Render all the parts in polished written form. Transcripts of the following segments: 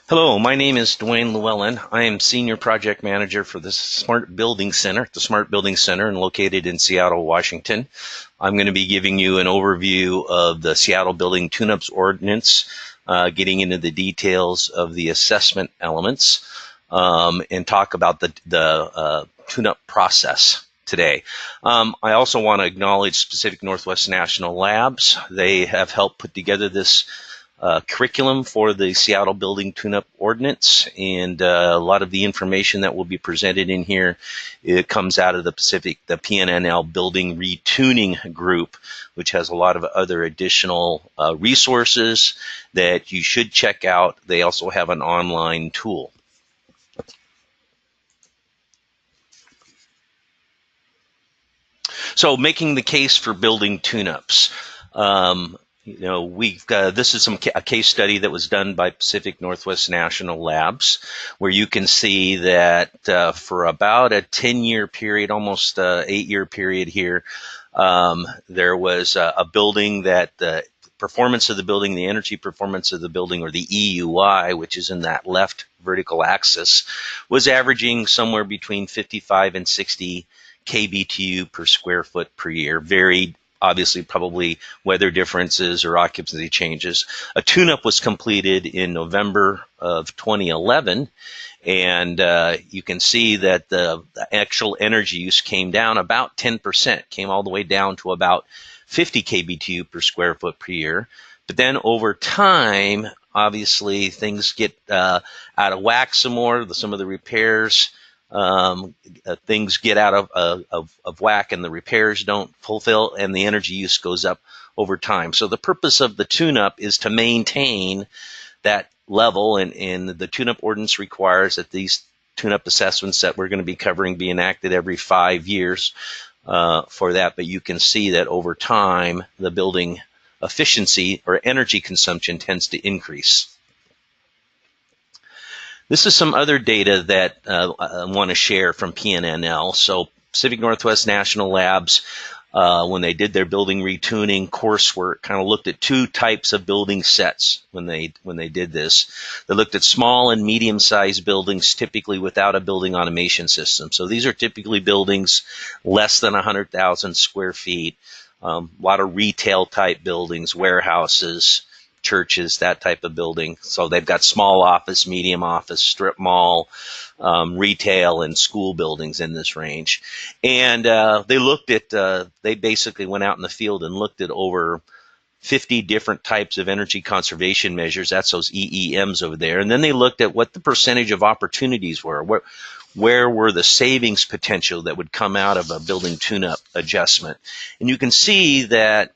Hello, my name is Duane Lewellen. I am Senior Project Manager for the Smart Building Center, and located in Seattle, Washington. I'm going to be giving you an overview of the Seattle Building Tune-Ups Ordinance, getting into the details of the assessment elements, and talk about the tune-up process today. I also want to acknowledge Pacific Northwest National Labs. They have helped put together this curriculum for the Seattle Building Tune-Up Ordinance, and a lot of the information that will be presented in here, it comes out of the PNNL Building Retuning Group, which has a lot of other additional resources that you should check out. They also have an online tool. So, making the case for building tune-ups. This is a case study that was done by Pacific Northwest National Labs, where you can see that for about a 10-year period, almost 8-year period here, there was a building that the performance of the building, the energy performance of the building, or the EUI, which is in that left vertical axis, was averaging somewhere between 55 and 60 kBTU per square foot per year, varied obviously probably weather differences or occupancy changes. A tune-up was completed in November of 2011, and you can see that the actual energy use came down about 10%, came all the way down to about 50 kBTU per square foot per year. But then over time, obviously things get out of whack some more. Some of the repairs, things get out of whack, and the repairs don't fulfill, and the energy use goes up over time. So the purpose of the tune-up is to maintain that level, and the tune-up ordinance requires that these tune-up assessments that we're going to be covering be enacted every 5 years for that. But you can see that over time, the building efficiency or energy consumption tends to increase. This is some other data that I want to share from PNNL. So Pacific Northwest National Labs, when they did their building retuning coursework, kind of looked at two types of building sets when they did this. They looked at small and medium-sized buildings, typically without a building automation system. So these are typically buildings less than 100,000 square feet, a lot of retail-type buildings, warehouses, churches, that type of building. So they've got small office, medium office, strip mall, retail, and school buildings in this range. And they basically went out in the field and looked at over 50 different types of energy conservation measures. That's those EEMs over there. And then they looked at what the percentage of opportunities were. Where were the savings potential that would come out of a building tune-up adjustment? And you can see that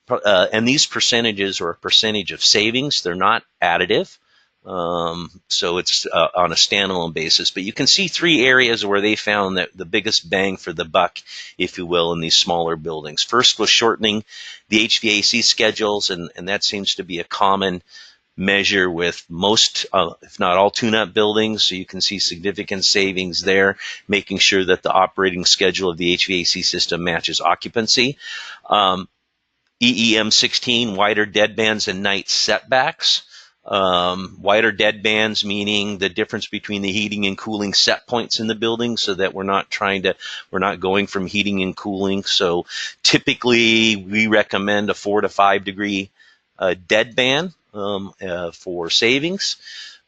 and these percentages are a percentage of savings. They're not additive, so it's on a standalone basis. But you can see three areas where they found that the biggest bang for the buck, if you will, in these smaller buildings. First was shortening the HVAC schedules, and that seems to be a common measure with most, if not all, tune-up buildings. So you can see significant savings there, making sure that the operating schedule of the HVAC system matches occupancy. EEM 16, wider deadbands and night setbacks. Wider deadbands meaning the difference between the heating and cooling set points in the building, so that we're not going from heating and cooling. So typically we recommend a 4 to 5 degree deadband for savings.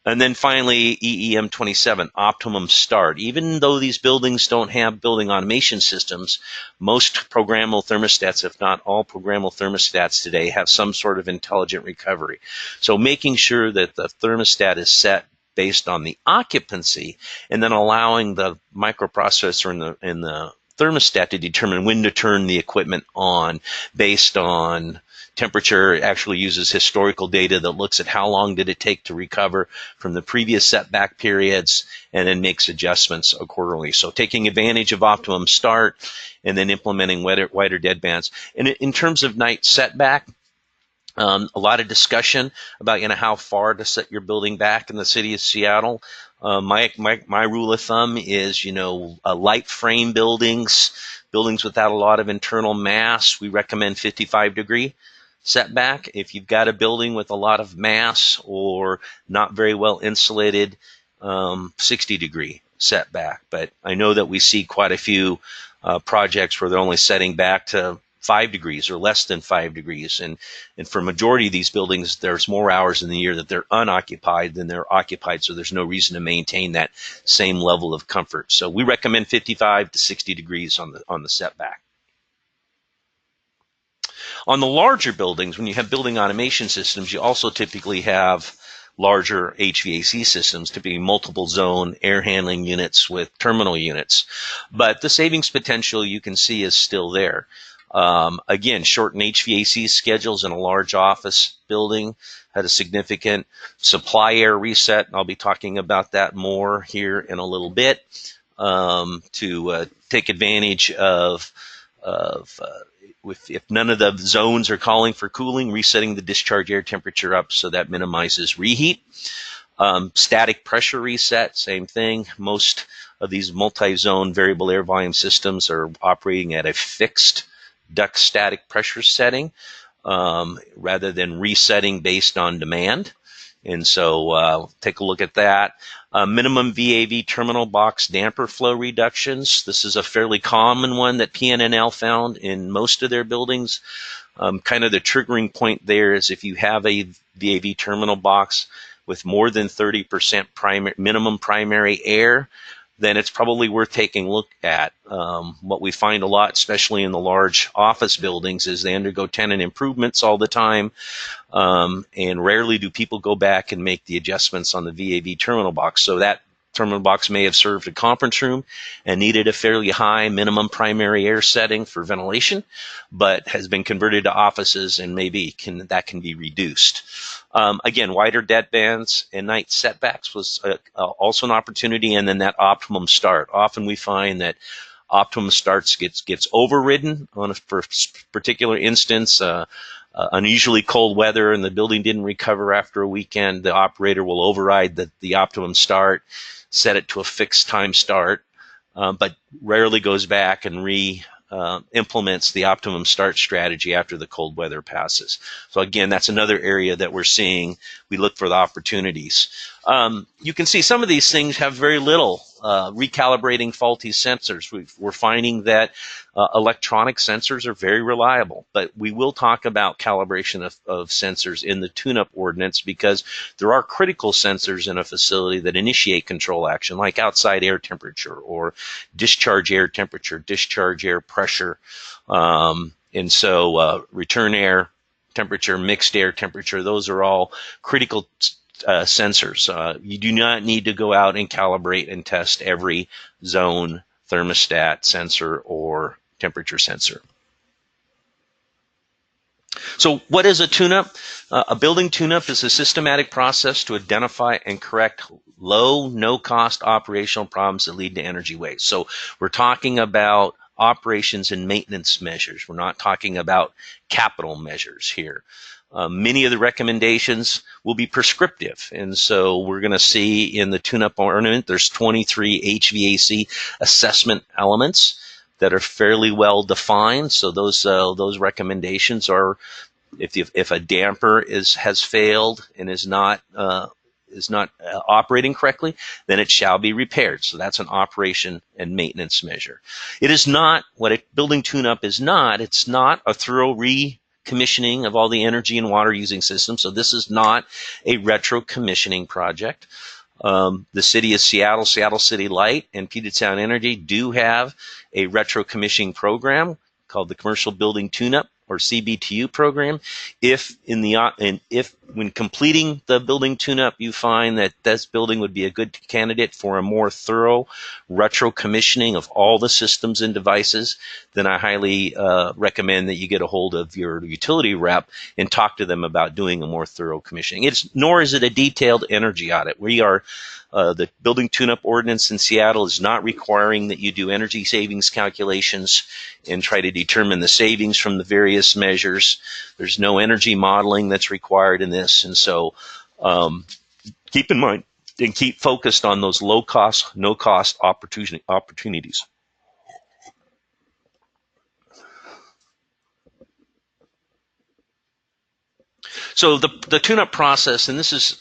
And then finally, EEM 27, optimum start. Even though these buildings don't have building automation systems, most programmable thermostats, if not all programmable thermostats today, have some sort of intelligent recovery. So making sure that the thermostat is set based on the occupancy, and then allowing the microprocessor in the thermostat to determine when to turn the equipment on based on temperature. It actually uses historical data that looks at how long did it take to recover from the previous setback periods, and then makes adjustments accordingly. So taking advantage of optimum start and then implementing wider deadbands. And in terms of night setback, a lot of discussion about how far to set your building back in the city of Seattle. My rule of thumb is light frame buildings without a lot of internal mass, we recommend 55 degree setback. If you've got a building with a lot of mass or not very well insulated, 60-degree setback. But I know that we see quite a few projects where they're only setting back to 5 degrees or less than 5 degrees. And for a majority of these buildings, there's more hours in the year that they're unoccupied than they're occupied, so there's no reason to maintain that same level of comfort. So we recommend 55 to 60 degrees on the setback. On the larger buildings, when you have building automation systems, you also typically have larger HVAC systems, typically multiple zone air handling units with terminal units. But the savings potential you can see is still there. Again, shortened HVAC schedules in a large office building had a significant supply air reset. I'll be talking about that more here in a little bit to take advantage of if none of the zones are calling for cooling, resetting the discharge air temperature up so that minimizes reheat. Static pressure reset, same thing. Most of these multi-zone variable air volume systems are operating at a fixed duct static pressure setting rather than resetting based on demand. And so take a look at that. Minimum VAV terminal box damper flow reductions. This is a fairly common one that PNNL found in most of their buildings. Kind of the triggering point there is if you have a VAV terminal box with more than 30% minimum primary air, then it's probably worth taking a look at. What we find a lot, especially in the large office buildings, is they undergo tenant improvements all the time. And rarely do people go back and make the adjustments on the VAV terminal box. So that terminal box may have served a conference room and needed a fairly high minimum primary air setting for ventilation, but has been converted to offices and maybe that can be reduced. Again, wider dead bands and night setbacks was also an opportunity, and then that optimum start. Often we find that optimum starts gets overridden on a particular instance. Unusually cold weather and the building didn't recover after a weekend, the operator will override the optimum start, set it to a fixed time start, but rarely goes back and implements the optimum start strategy after the cold weather passes. So again, that's another area that we're seeing. We look for the opportunities. You can see some of these things have very little recalibrating faulty sensors. We're finding that electronic sensors are very reliable, but we will talk about calibration of sensors in the tune-up ordinance because there are critical sensors in a facility that initiate control action, like outside air temperature or discharge air temperature, discharge air pressure, and so return air temperature, mixed air temperature, those are all critical sensors. You do not need to go out and calibrate and test every zone thermostat sensor or temperature sensor. So what is a tune-up? A building tune-up is a systematic process to identify and correct low, no-cost operational problems that lead to energy waste. So we're talking about operations and maintenance measures. We're not talking about capital measures here. Many of the recommendations will be prescriptive, and so we're going to see in the tune-up ornament there's 23 HVAC assessment elements that are fairly well defined. So those recommendations are if a damper has failed and is not operating correctly, then it shall be repaired. So that's an operation and maintenance measure. It is not what a building tune-up is not. It's not a thorough commissioning of all the energy and water using systems. So this is not a retro commissioning project. The city of Seattle, Seattle City Light, and Puget Sound Energy do have a retro commissioning program called the Commercial Building Tune-Up or CBTU program. If when completing the building tune-up you find that this building would be a good candidate for a more thorough retro commissioning of all the systems and devices, then I highly recommend that you get a hold of your utility rep and talk to them about doing a more thorough commissioning. Nor is it a detailed energy audit. We are the building tune-up ordinance in Seattle is not requiring that you do energy savings calculations and try to determine the savings from the various measures. There's no energy modeling that's required in this. And so keep in mind and keep focused on those low-cost, no-cost opportunities. So the tune-up process, and this is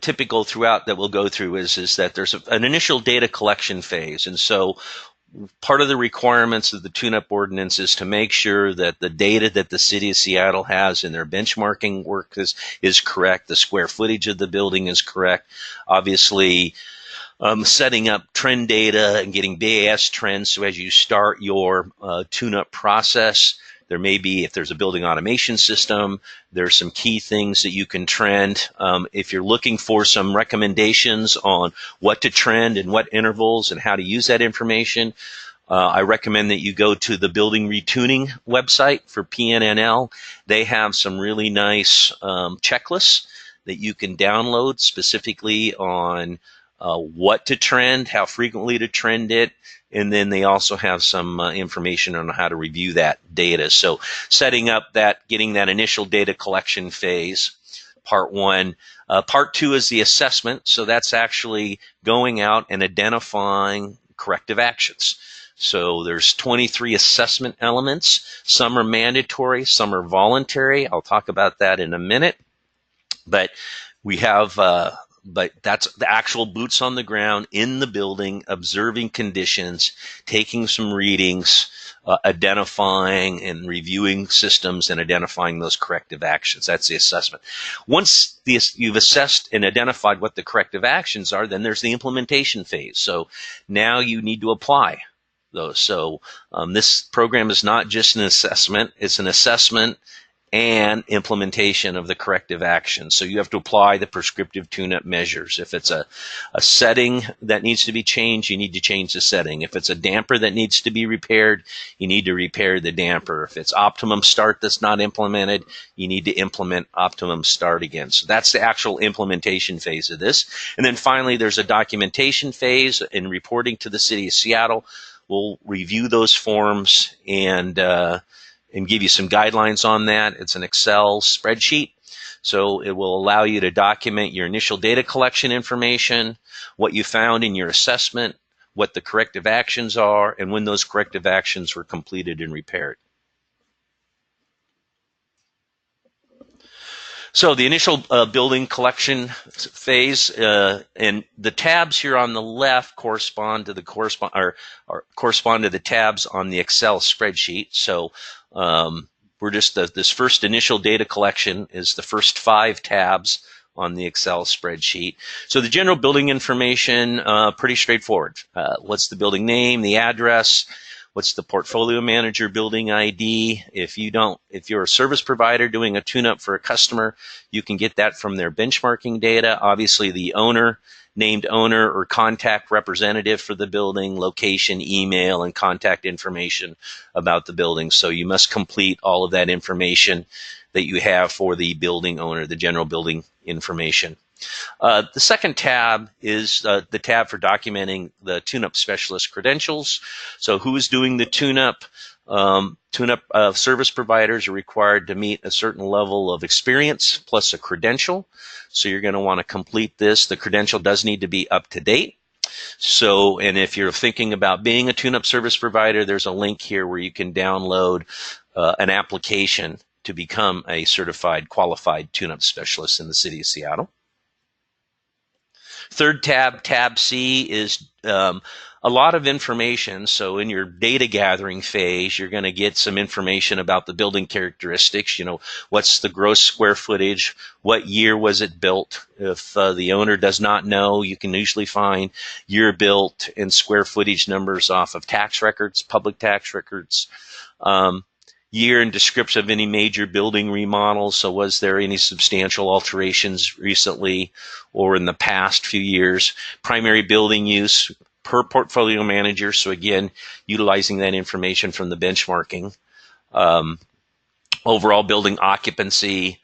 typical throughout that we'll go through, is that there's an initial data collection phase. And so part of the requirements of the tune-up ordinance is to make sure that the data that the city of Seattle has in their benchmarking work is correct, the square footage of the building is correct. Obviously, setting up trend data and getting BAS trends. So as you start your tune-up process, there may be, if there's a building automation system, there's some key things that you can trend. If you're looking for some recommendations on what to trend and what intervals and how to use that information, I recommend that you go to the building retuning website for PNNL. They have some really nice checklists that you can download specifically on what to trend, how frequently to trend it, and then they also have some information on how to review that data. So setting up that, getting that initial data collection phase, part one. Part two is the assessment. So that's actually going out and identifying corrective actions. So there's 23 assessment elements. Some are mandatory, some are voluntary. I'll talk about that in a minute. But we have but that's the actual boots on the ground in the building, observing conditions, taking some readings, identifying and reviewing systems and identifying those corrective actions. That's the assessment. Once you've assessed and identified what the corrective actions are, then there's the implementation phase. So now you need to apply those. So this program is not just an assessment, it's an assessment and implementation of the corrective action. So you have to apply the prescriptive tune-up measures. If it's a setting that needs to be changed, you need to change the setting. If it's a damper that needs to be repaired, you need to repair the damper. If it's optimum start that's not implemented, you need to implement optimum start again. So that's the actual implementation phase of this. And then finally, there's a documentation phase in reporting to the City of Seattle. We'll review those forms and give you some guidelines on that. It's an Excel spreadsheet. So it will allow you to document your initial data collection information, what you found in your assessment, what the corrective actions are, and when those corrective actions were completed and repaired. So the initial building collection phase, and the tabs here on the left correspond to the tabs on the Excel spreadsheet. So we're just this first initial data collection is the first 5 tabs on the Excel spreadsheet. So the general building information, pretty straightforward. What's the building name, the address? What's the portfolio manager building ID? If you're a service provider doing a tune-up for a customer, you can get that from their benchmarking data. Obviously, the owner, named owner or contact representative for the building, location, email, and contact information about the building. So you must complete all of that information that you have for the building owner, the general building information. The second tab is the tab for documenting the tune-up specialist credentials. So who's doing the tune-up? Tune-up service providers are required to meet a certain level of experience plus a credential. So you're going to want to complete this. The credential does need to be up to date. So, and if you're thinking about being a tune-up service provider, there's a link here where you can download an application to become a certified qualified tune-up specialist in the City of Seattle. Third tab, tab C, is a lot of information. So in your data gathering phase, you're going to get some information about the building characteristics. You know, what's the gross square footage? What year was it built? If the owner does not know, you can usually find year built and square footage numbers off of tax records, public tax records. Year and description of any major building remodels. So was there any substantial alterations recently or in the past few years? Primary building use per portfolio manager. So again, utilizing that information from the benchmarking. Overall building occupancy,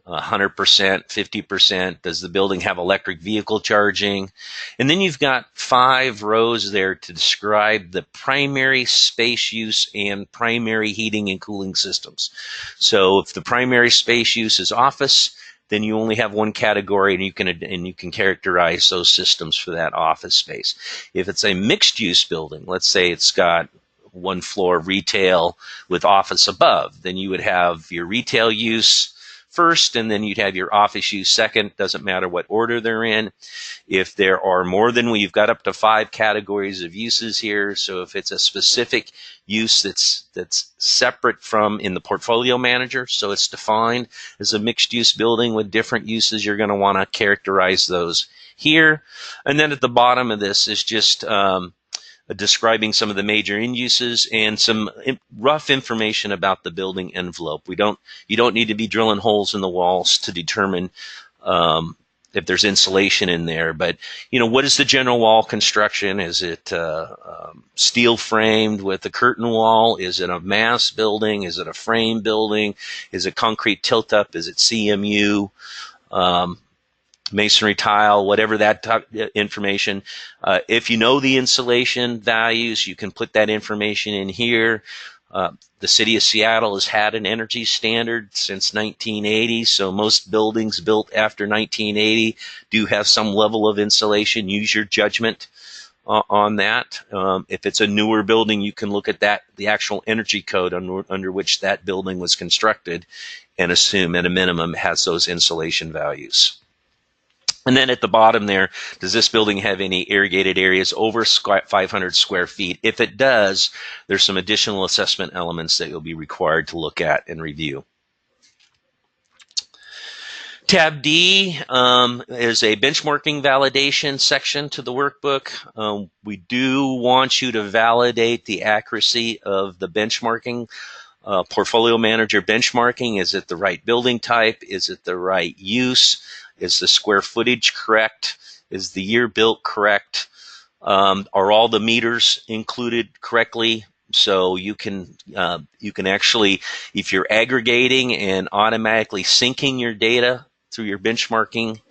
100%, 50%. Does the building have electric vehicle charging? And then you've got 5 rows there to describe the primary space use and primary heating and cooling systems. So if the primary space use is office, then you only have one category, and you can characterize those systems for that office space. If it's a mixed use building, let's say it's got 1 floor retail with office above, then you would have your retail use first, and then you'd have your office use second. Doesn't matter what order they're in. If there are more than you've got up to 5 categories of uses here. So if it's a specific use that's separate from in the portfolio manager, so it's defined as a mixed use building with different uses, you're going to want to characterize those here. And then at the bottom of this is just describing some of the major end uses and some rough information about the building envelope. You don't need to be drilling holes in the walls to determine if there's insulation in there, but what is the general wall construction? Is it steel framed with a curtain wall? Is it a mass building? Is it a frame building? Is it concrete tilt up? Is it CMU? Masonry tile, whatever that information. If you know the insulation values, you can put that information in here. The city of Seattle has had an energy standard since 1980, so most buildings built after 1980 do have some level of insulation. Use your judgment on that. If it's a newer building, you can look at the actual energy code under which that building was constructed and assume at a minimum has those insulation values. And then at the bottom there, does this building have any irrigated areas over 500 square feet? If it does, there's some additional assessment elements that you'll be required to look at and review. Tab D is a benchmarking validation section to the workbook. We do want you to validate the accuracy of the benchmarking. Portfolio manager benchmarking, is it the right building type? Is it the right use? Is the square footage correct? Is the year built correct? Are all the meters included correctly? So you can actually, if you're aggregating and automatically syncing your data through your benchmarking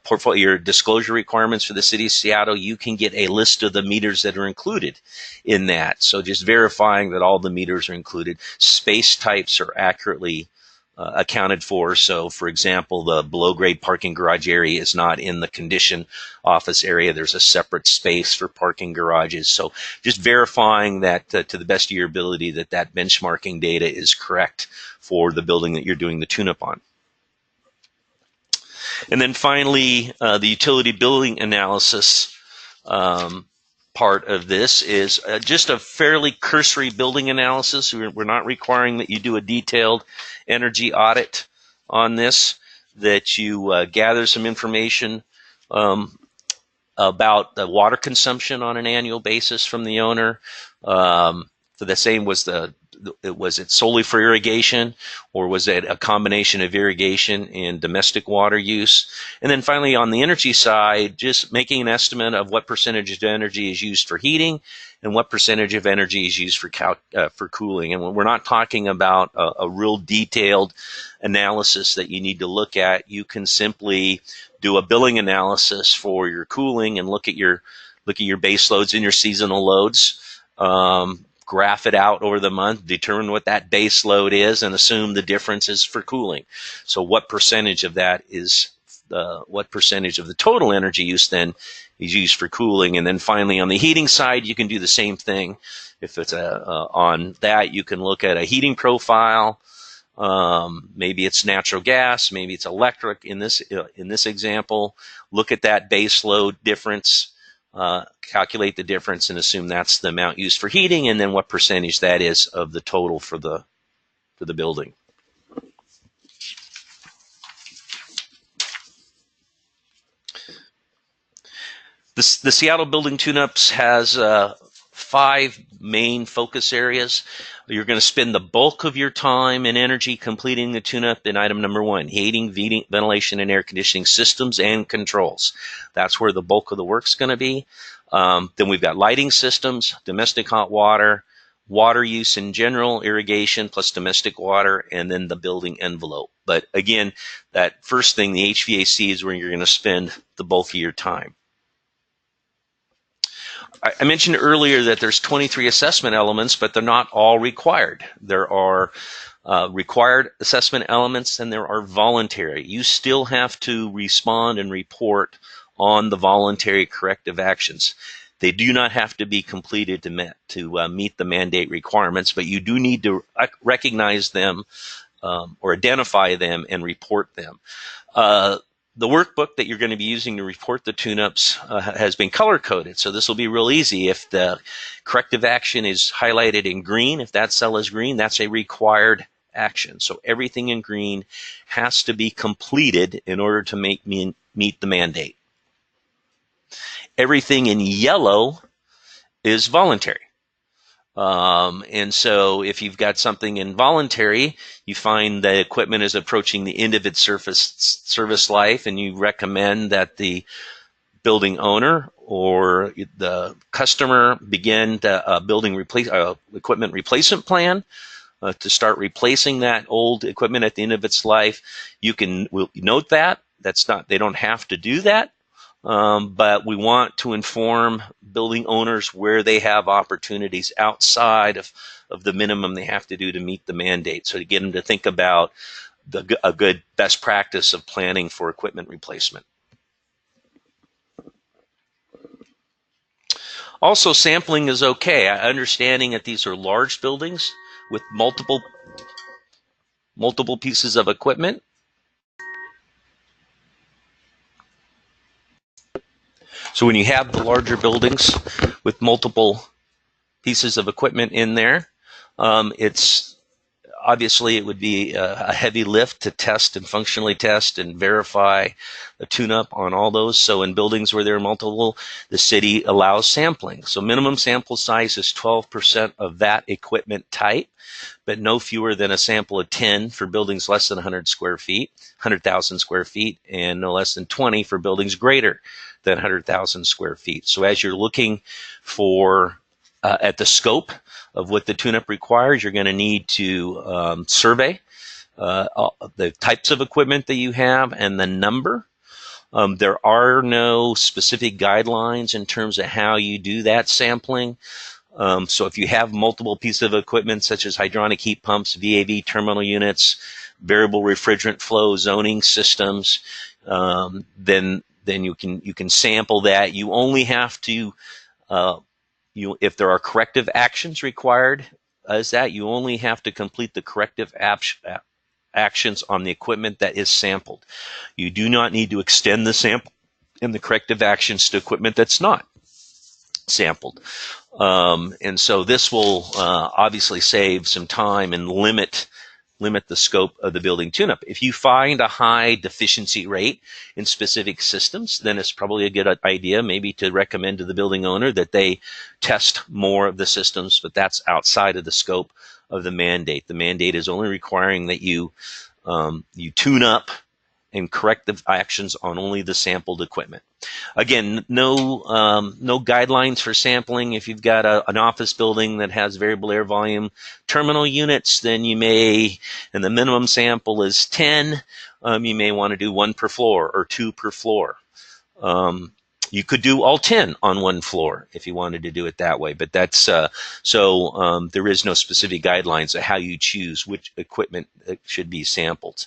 portfolio, your disclosure requirements for the city of Seattle, you can get a list of the meters that are included in that. So just verifying that all the meters are included. Space types are accurately accounted for. So, for example, the below-grade parking garage area is not in the condition office area. There's a separate space for parking garages. So just verifying that to the best of your ability that benchmarking data is correct for the building that you're doing the tune-up on. And then finally, the utility billing analysis part of this is just a fairly cursory building analysis. We're not requiring that you do a detailed energy audit on this, that you gather some information about the water consumption on an annual basis from the owner. For the same, was it solely for irrigation, or was it a combination of irrigation and domestic water use? And then finally, on the energy side, just making an estimate of what percentage of energy is used for heating and what percentage of energy is used for cooling. And when we're not talking about a real detailed analysis that you need to look at, you can simply do a billing analysis for your cooling and look at your base loads and your seasonal loads. Graph it out over the month, determine what that base load is, and assume the difference is for cooling. So what percentage of that is, what percentage of the total energy use then is used for cooling? And then finally, on the heating side, you can do the same thing. If it's on that, you can look at a heating profile. Maybe it's natural gas, maybe it's electric in this example. Look at that base load difference. Calculate the difference and assume that's the amount used for heating, and then what percentage that is of the total for the building. The Seattle Building Tune-Ups has 5 main focus areas. You're going to spend the bulk of your time and energy completing the tune-up in item number 1, heating, ventilation, and air conditioning systems and controls. That's where the bulk of the work's going to be. Then we've got lighting systems, domestic hot water, water use in general, irrigation plus domestic water, and then the building envelope. But again, that first thing, the HVAC, is where you're going to spend the bulk of your time. I mentioned earlier that there's 23 assessment elements, but they're not all required. There are required assessment elements and there are voluntary. You still have to respond and report on the voluntary corrective actions. They do not have to be completed to meet the mandate requirements, but you do need to recognize them or identify them and report them. The workbook that you're going to be using to report the tune-ups has been color-coded, so this will be real easy. If the corrective action is highlighted in green, if that cell is green, that's a required action. So everything in green has to be completed in order to meet the mandate. Everything in yellow is voluntary. And so if you've got something involuntary, you find that equipment is approaching the end of its service life, and you recommend that the building owner or the customer begin the equipment replacement plan to start replacing that old equipment at the end of its life. You can note that. They don't have to do that. But we want to inform building owners where they have opportunities outside of the minimum they have to do to meet the mandate. So to get them to think about a good best practice of planning for equipment replacement. Also, sampling is okay. Understanding that these are large buildings with multiple pieces of equipment. So when you have the larger buildings with multiple pieces of equipment in there, it's obviously it would be a heavy lift to test and functionally test and verify the tune-up on all those. So in buildings where there are multiple, the city allows sampling. So minimum sample size is 12% of that equipment type, but no fewer than a sample of 10 for buildings less than 100,000 square feet, and no less than 20 for buildings greater than 100,000 square feet. So as you're looking for at the scope of what the tune-up requires, you're going to need to survey the types of equipment that you have and the number. There are no specific guidelines in terms of how you do that sampling. So if you have multiple pieces of equipment such as hydronic heat pumps, VAV terminal units, variable refrigerant flow zoning systems, then you can sample that. You only have to if there are corrective actions required you only have to complete the corrective actions on the equipment that is sampled. You do not need to extend the sample and the corrective actions to equipment that's not sampled. And so this will obviously save some time and limit the scope of the building tune-up. If you find a high deficiency rate in specific systems, then it's probably a good idea maybe to recommend to the building owner that they test more of the systems, but that's outside of the scope of the mandate. The mandate is only requiring that you tune up and corrective actions on only the sampled equipment. Again, no guidelines for sampling. If you've got an office building that has variable air volume terminal units, then you may, and the minimum sample is 10, you may want to do 1 per floor or 2 per floor. You could do all 10 on 1 floor if you wanted to do it that way, but that's there is no specific guidelines of how you choose which equipment should be sampled.